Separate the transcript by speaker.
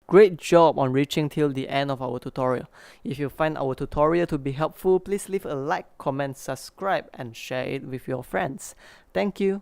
Speaker 1: Great job on reaching till the end of our tutorial. If you find our tutorial to be helpful, please leave a like, comment, subscribe, and share it with your friends. Thank you.